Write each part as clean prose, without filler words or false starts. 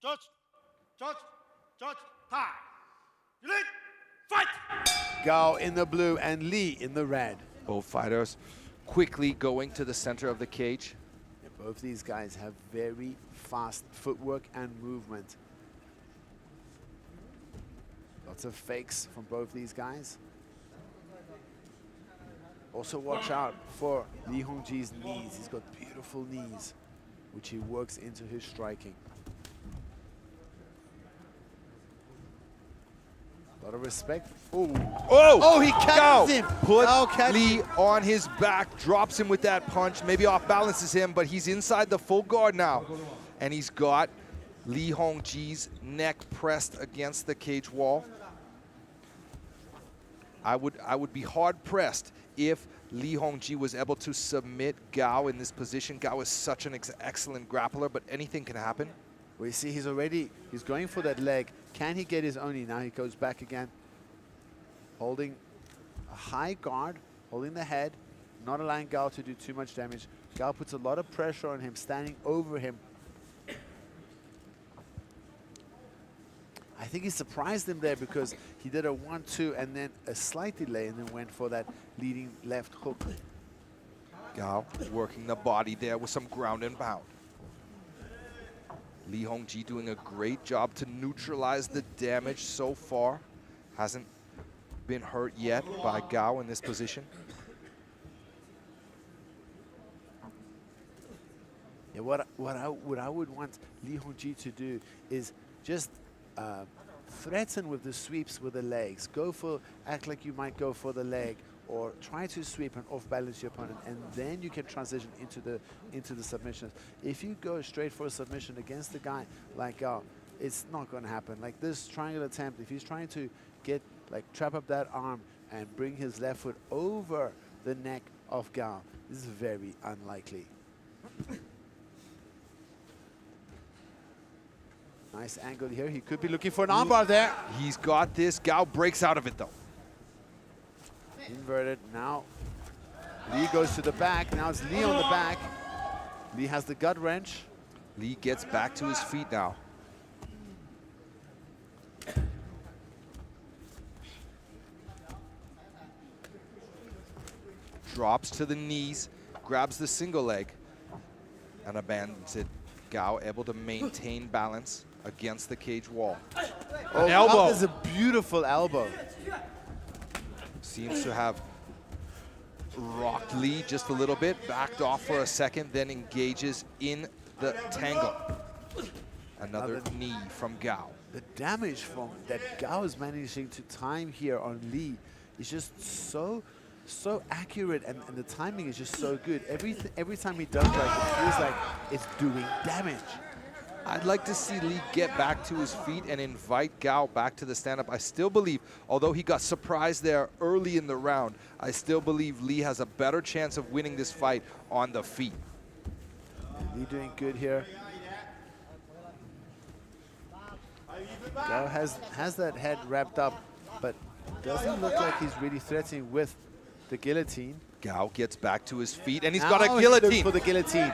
Judge, time. Unit, fight! Gao in the blue and Lee in the red. Both fighters quickly going to the center of the cage. Yeah, both these guys have very fast footwork and movement. Lots of fakes from both these guys. Also watch out for Lee Hongji's knees. He's got beautiful knees, which he works into his striking. A lot of respect. Oh, he catches him. Put Lee on his back, drops him with that punch, maybe off balances him, but he's inside the full guard now. And he's got Lee Hongji's neck pressed against the cage wall. I would be hard pressed if Lee Hongji was able to submit Gao in this position. Gao is such an excellent grappler, but anything can happen. We see he's going for that leg. Can he get his Oni? Now he goes back again. Holding a high guard, holding the head, not allowing Gao to do too much damage. Gao puts a lot of pressure on him, standing over him. I think he surprised him there because he did a 1-2 and then a slight delay and then went for that leading left hook. Gao working the body there with some ground and pound. Lee Hongji doing a great job to neutralize the damage so far. Hasn't been hurt yet by Gao in this position. Yeah, what I would want Lee Hongji to do is just threaten with the sweeps with the legs. Act like you might go for the leg, or try to sweep and off-balance your opponent, and then you can transition into the submissions. If you go straight for a submission against a guy like Gao, it's not going to happen. Like this triangle attempt, if he's trying to trap up that arm and bring his left foot over the neck of Gao, this is very unlikely. Nice angle here. He could be looking for an armbar there. He's got this. Gao breaks out of it though. Inverted. Now Lee goes to the back. Now it's Lee on the back. Lee has the gut wrench. Lee gets back to his feet now. Drops to the knees, grabs the single leg, and abandons it. Gao able to maintain balance against the cage wall. Oh, elbow. That is a beautiful elbow. Seems to have rocked Lee just a little bit, backed off for a second, then engages in the tangle. Another knee from Gao. The damage from that Gao is managing to time here on Lee is just so accurate, and the timing is just so good. Every time he does that, it feels like it's doing damage. I'd like to see Lee get back to his feet and invite Gao back to the stand-up. I still believe, although he got surprised there early in the round, I still believe Lee has a better chance of winning this fight on the feet. Lee doing good here. Gao has that head wrapped up, but doesn't look like he's really threatening with the guillotine. Gao gets back to his feet, and he's got a guillotine. For the guillotine.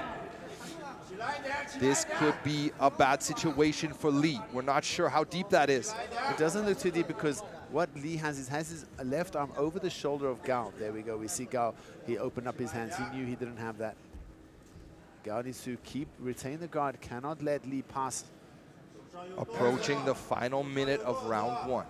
This could be a bad situation for Lee. We're not sure how deep that is. It doesn't look too deep because what Lee has his left arm over the shoulder of Gao. There we go. We see Gao. He opened up his hands. He knew he didn't have that. Gao needs to retain the guard. Cannot let Lee pass. Approaching the final minute of round one.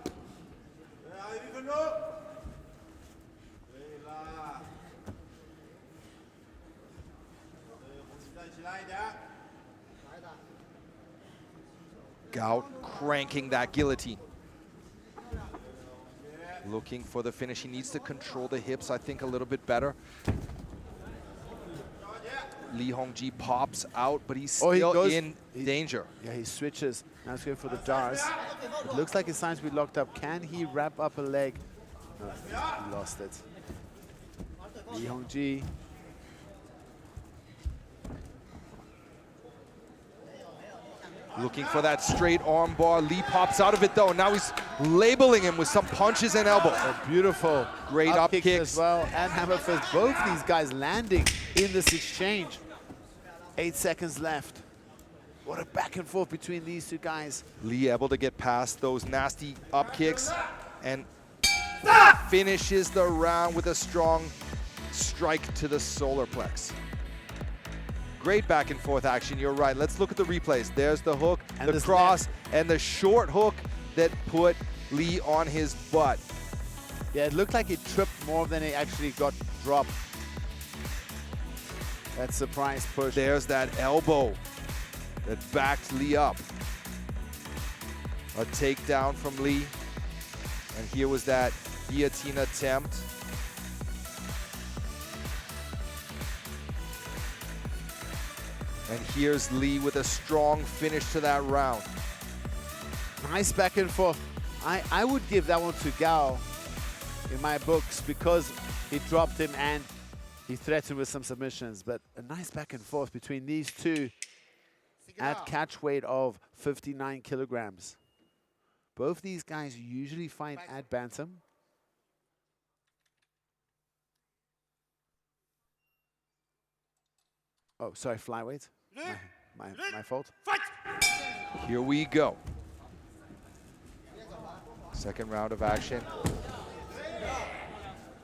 Gao cranking that guillotine. Looking for the finish. He needs to control the hips, I think, a little bit better. Lee Hongji pops out, but he's still in danger. Yeah, he switches. Now he's going for the Dars. It looks like his signs to be locked up. Can he wrap up a leg? No, he lost it. Lee Hongji. Looking for that straight arm bar. Lee pops out of it though. Now he's labeling him with some punches and elbows. Beautiful. Great up kicks as well, and hammer fist. Both these guys landing in this exchange. 8 seconds left. What a back and forth between these two guys. Lee able to get past those nasty up kicks and finishes the round with a strong strike to the solar plex. Great back and forth action, you're right. Let's look at the replays. There's the hook, And the the cross, and the short hook that put Lee on his butt. Yeah, it looked like he tripped more than he actually got dropped. That surprise push. There's that elbow that backed Lee up. A takedown from Lee. And here was that guillotine attempt. And here's Lee with a strong finish to that round. Nice back and forth. I would give that one to Gao in my books because he dropped him and he threatened with some submissions. But a nice back and forth between these two at catch weight of 59 kilograms. Both these guys usually fight at bantam. Oh, sorry, flyweight. My fault. Fight! Here we go. Second round of action.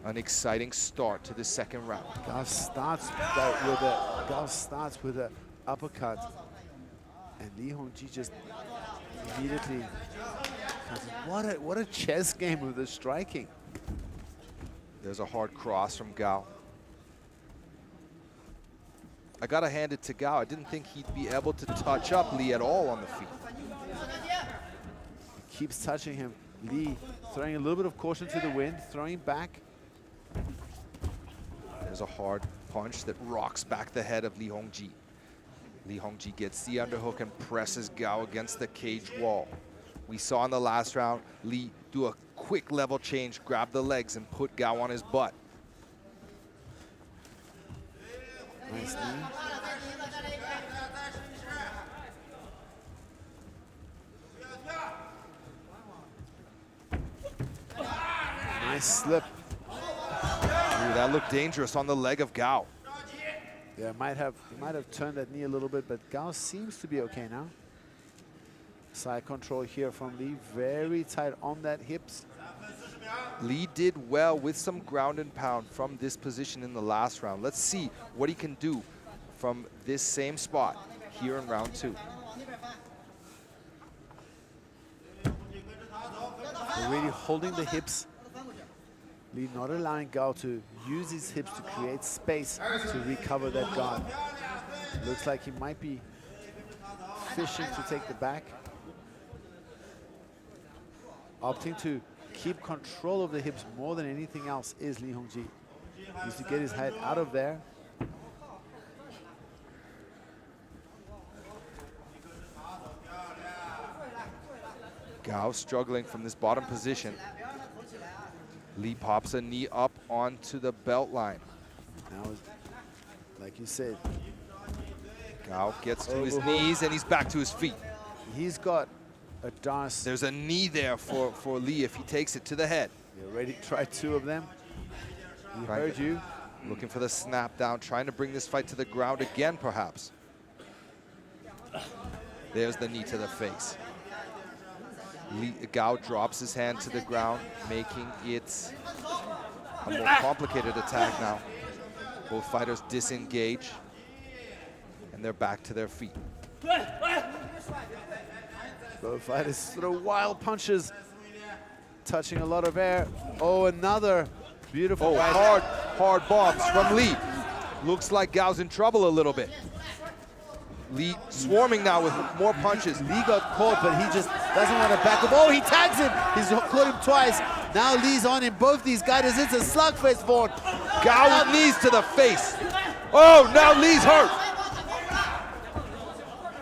An exciting start to the second round. Gao starts with a uppercut, and Li Hongji just immediately. What a chess game with the striking. There's a hard cross from Gao. I gotta hand it to Gao. I didn't think he'd be able to touch up Lee at all on the feet. He keeps touching him. Lee throwing a little bit of caution to the wind, throwing back. There's a hard punch that rocks back the head of Li Hongji. Li Hongji gets the underhook and presses Gao against the cage wall. We saw in the last round, Lee do a quick level change, grab the legs, and put Gao on his butt. Nice knee. Nice slip. Ooh, that looked dangerous on the leg of Gao. Yeah, he might have turned that knee a little bit, but Gao seems to be okay now. Side control here from Lee, very tight on that hips. Lee did well with some ground and pound from this position in the last round. Let's see what he can do from this same spot here in round two. Already holding the hips. Lee not allowing Gao to use his hips to create space to recover that guard. Looks like he might be fishing to take the back. Opting to keep control of the hips more than anything else is Li Hongji. Needs to get his head out of there. Gao struggling from this bottom position. Lee pops a knee up onto the belt line. Now, like you said, Gao gets to his knees and he's back to his feet. he's got a dance. There's a knee there for Lee if he takes it to the head. You already tried two of them. He Right. heard you. Looking for the snap down, trying to bring this fight to the ground again, perhaps. There's the knee to the face. Gao drops his hand to the ground, making it a more complicated attack now. Both fighters disengage, and they're back to their feet. Both fighters throw wild punches, touching a lot of air. Oh, another beautiful right. hard bombs from Lee. Looks like Gao's in trouble a little bit. Lee swarming now with more punches. Lee got caught, but he just doesn't want to back up. Oh, he tags him. He's caught him twice. Now Lee's on him. Both these guys, it's a slugfest, Vaughn. Gao with knees to the face. Oh, now Lee's hurt.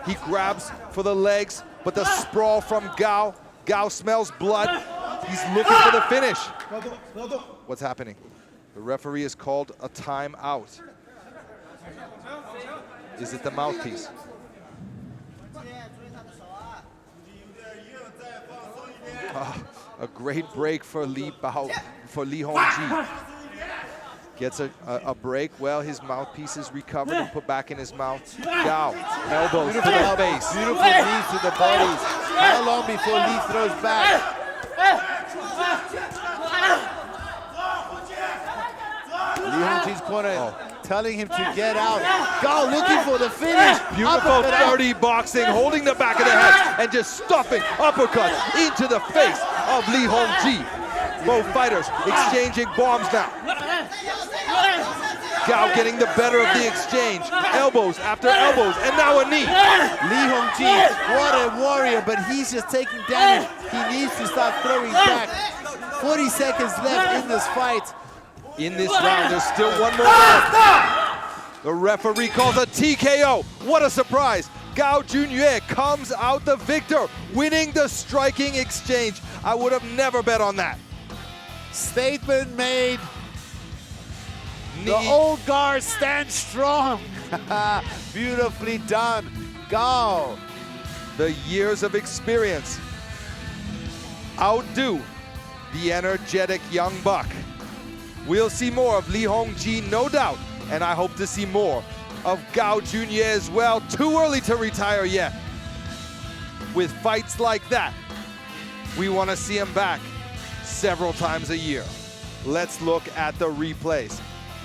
He grabs for the legs, but the sprawl from Gao. Gao smells blood. He's looking for the finish. What's happening? The referee has called a timeout. Is it the mouthpiece? A great break for Li Hongji. Gets a break. Well, his mouthpiece is recovered and put back in his mouth. Gao, elbows to the face. Beautiful knees to the bodies. How long before Lee throws back? Lee Hongji's corner telling him to get out. Gao looking for the finish. Beautiful dirty boxing, holding the back of the head and just stuffing uppercuts into the face of Lee Hongji. Both fighters exchanging bombs now. Gao getting the better of the exchange. Elbows after elbows, and now a knee. Lee Hongji, what a warrior, but he's just taking damage. He needs to start throwing back. 40 seconds left in this fight. In this round, there's still one more round. The referee calls a TKO. What a surprise. Gao Junyue comes out the victor, winning the striking exchange. I would have never bet on that. Statement made. Knee. The old guard stands strong. Beautifully done. Gao. The years of experience outdo the energetic young buck. We'll see more of Lee Hongji, no doubt, and I hope to see more of Gao Junyue as well. Too early to retire yet. With fights like that, we want to see him back several times a year. Let's look at the replays.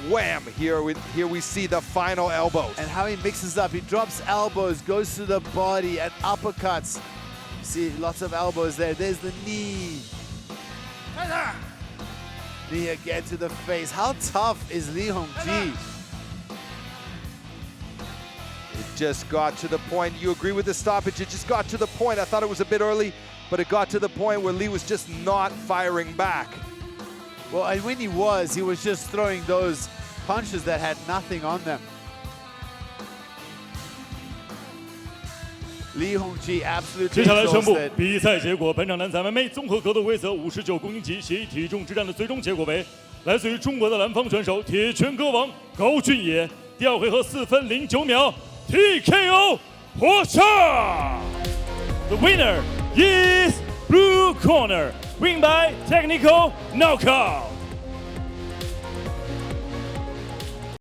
Wham! Here we see the final elbows. And how he mixes up. He drops elbows, goes to the body, and uppercuts. See, lots of elbows there. There's the knee. Knee again to the face. How tough is Lee Hongji? It just got to the point. You agree with the stoppage? It just got to the point. I thought it was a bit early, but it got to the point where Lee was just not firing back. Well, and when he was just throwing those punches that had nothing on them. Lee Hongji absolutely 接下来宣布 exhausted. 比赛结果。本场男子MMA综合格斗规则59公斤级协议体重之战的最终结果为：来自于中国的蓝方选手铁拳歌王高俊野，第二回合4分09秒 TKO 获胜。The winner is blue corner, win by technical knockout.